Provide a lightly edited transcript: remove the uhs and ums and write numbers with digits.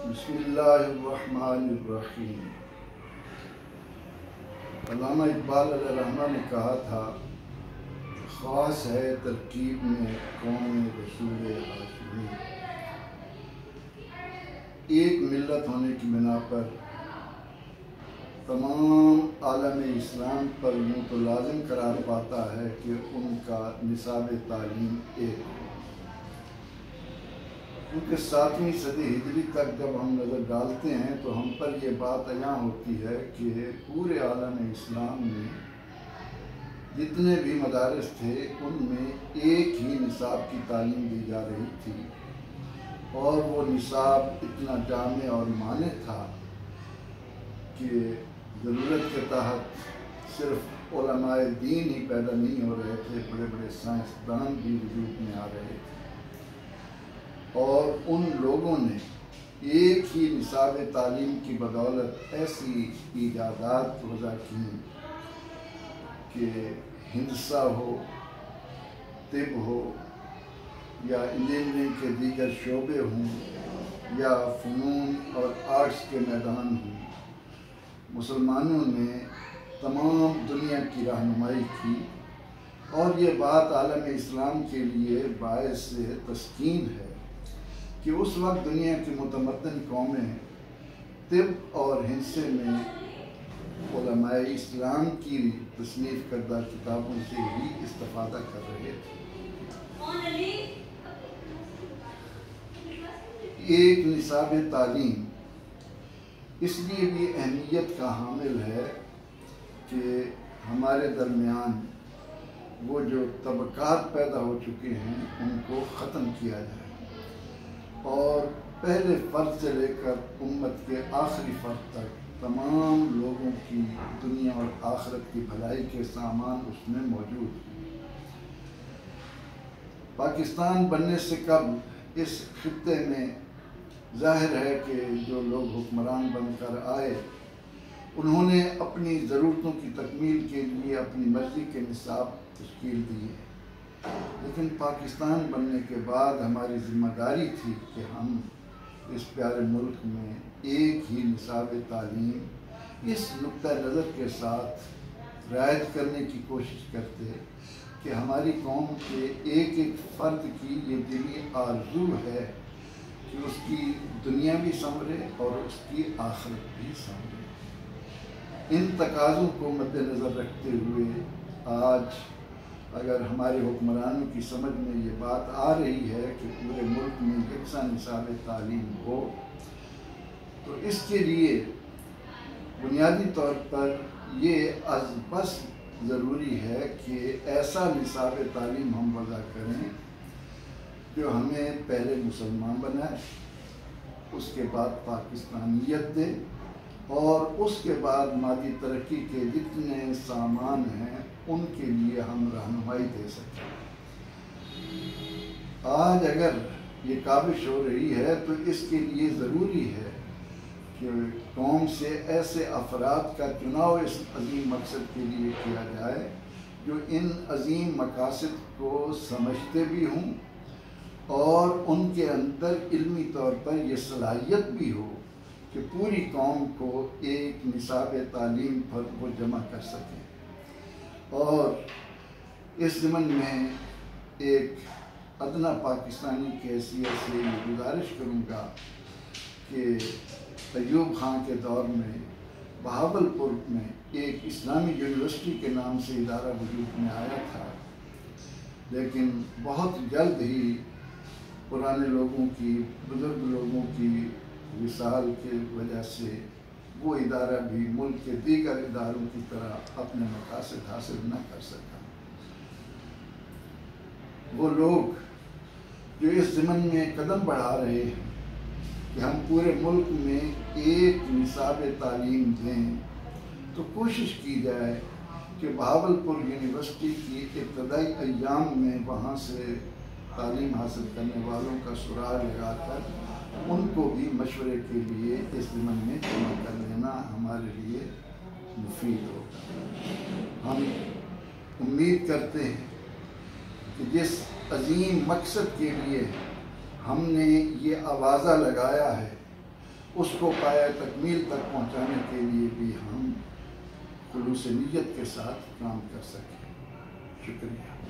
بسم اللہ الرحمن الرحیم۔ علامہ اقبال علیہ الرحمہ نے کہا تھا، خاص ہے ترکیب میں قوم رسول ہاشمی۔ ایک ملت ہونے کی بنا پر تمام عالم اسلام پر یوں تو لازم قرار پاتا ہے کہ ان کا نصاب تعلیم ایک ہو، کیونکہ 7ویں صدی ہجری تک جب ہم نظر ڈالتے ہیں تو ہم پر یہ بات عیاں ہوتی ہے کہ پورے عالم اسلام میں جتنے بھی مدارس تھے ان میں ایک ہی نصاب کی تعلیم دی جا رہی تھی، اور وہ نصاب اتنا جامع اور مانع تھا کہ ضرورت کے تحت صرف علماء دین ہی پیدا نہیں ہو رہے تھے، بڑے بڑے سائنسدان بھی وجود میں آ رہے تھے، اور ان لوگوں نے ایک ہی نصاب تعلیم کی بدولت ایسی ایجادات وضع کی کہ ہندسہ ہو، طب ہو، یا انجینئرنگ کے دیگر شعبے ہوں، یا فنون اور آرٹس کے میدان ہوں، مسلمانوں نے تمام دنیا کی رہنمائی کی، اور یہ بات عالم اسلام کے لیے باعث تسکین ہے کہ اس وقت دنیا کی متمدن قومیں طب اور ہندسے میں علماء اسلام کی تصنیف کردہ کتابوں سے ہی استفادہ کر رہے تھے۔ ایک نصاب تعلیم اس لیے بھی اہمیت کا حامل ہے کہ ہمارے درمیان وہ جو طبقات پیدا ہو چکے ہیں ان کو ختم کیا جائے، اور پہلے فرد سے لے کر امت کے آخری فرد تک تمام لوگوں کی دنیا اور آخرت کی بھلائی کے سامان اس میں موجود ہیں۔ پاکستان بننے سے قبل اس خطے میں ظاہر ہے کہ جو لوگ حکمران بن کر آئے انہوں نے اپنی ضرورتوں کی تکمیل کے لیے اپنی مرضی کے نصاب تشکیل دیے، لیکن پاکستان بننے کے بعد ہماری ذمہ داری تھی کہ ہم اس پیارے ملک میں ایک ہی نصاب تعلیم اس نقطہ نظر کے ساتھ رعایت کرنے کی کوشش کرتے کہ ہماری قوم کے ایک ایک فرد کی یہ دلی آرزو ہے کہ اس کی دنیا بھی سنورے اور اس کی آخرت بھی سنورے۔ ان تقاضوں کو مد نظر رکھتے ہوئے آج اگر ہمارے حکمرانوں کی سمجھ میں یہ بات آ رہی ہے کہ پورے ملک میں یکساں نصاب تعلیم ہو، تو اس کے لیے بنیادی طور پر یہ از بس ضروری ہے کہ ایسا نصاب تعلیم ہم وضع کریں جو ہمیں پہلے مسلمان بنائے، اس کے بعد پاکستانیت دے، اور اس کے بعد مادی ترقی کے جتنے سامان ہیں ان کے لیے ہم رہنمائی دے سکیں۔ آج اگر یہ کاوش ہو رہی ہے تو اس کے لیے ضروری ہے کہ قوم سے ایسے افراد کا چناؤ اس عظیم مقصد کے لیے کیا جائے جو ان عظیم مقاصد کو سمجھتے بھی ہوں، اور ان کے اندر علمی طور پر یہ صلاحیت بھی ہو کہ پوری قوم کو ایک نصاب تعلیم پر وہ جمع کر سکیں۔ اور اس ضمن میں ایک ادنا پاکستانی کی حیثیت سے یہ گزارش کروں گا کہ ایوب خان کے دور میں بہاولپور میں ایک اسلامی یونیورسٹی کے نام سے ادارہ وجود میں آیا تھا، لیکن بہت جلد ہی پرانے لوگوں کی، بزرگ لوگوں کی وصال کی وجہ سے وہ ادارہ بھی ملک کے دیگر اداروں کی طرح اپنے مقاصد حاصل نہ کر سکا۔ وہ لوگ جو اس ضمن میں قدم بڑھا رہے ہیں کہ ہم پورے ملک میں ایک نصاب تعلیم دیں، تو کوشش کی جائے کہ بہاولپور یونیورسٹی کی ابتدائی ایام میں وہاں سے تعلیم حاصل کرنے والوں کا سراغ لگا کر ان کو بھی مشورے کے لیے اس ضمن میں جمع کر لینا ہمارے لیے مفید ہوگا۔ ہم امید کرتے ہیں کہ جس عظیم مقصد کے لیے ہم نے یہ آوازہ لگایا ہے اس کو پایہ تکمیل تک پہنچانے کے لیے بھی ہم خلوص نیت کے ساتھ کام کر سکیں۔ شکریہ۔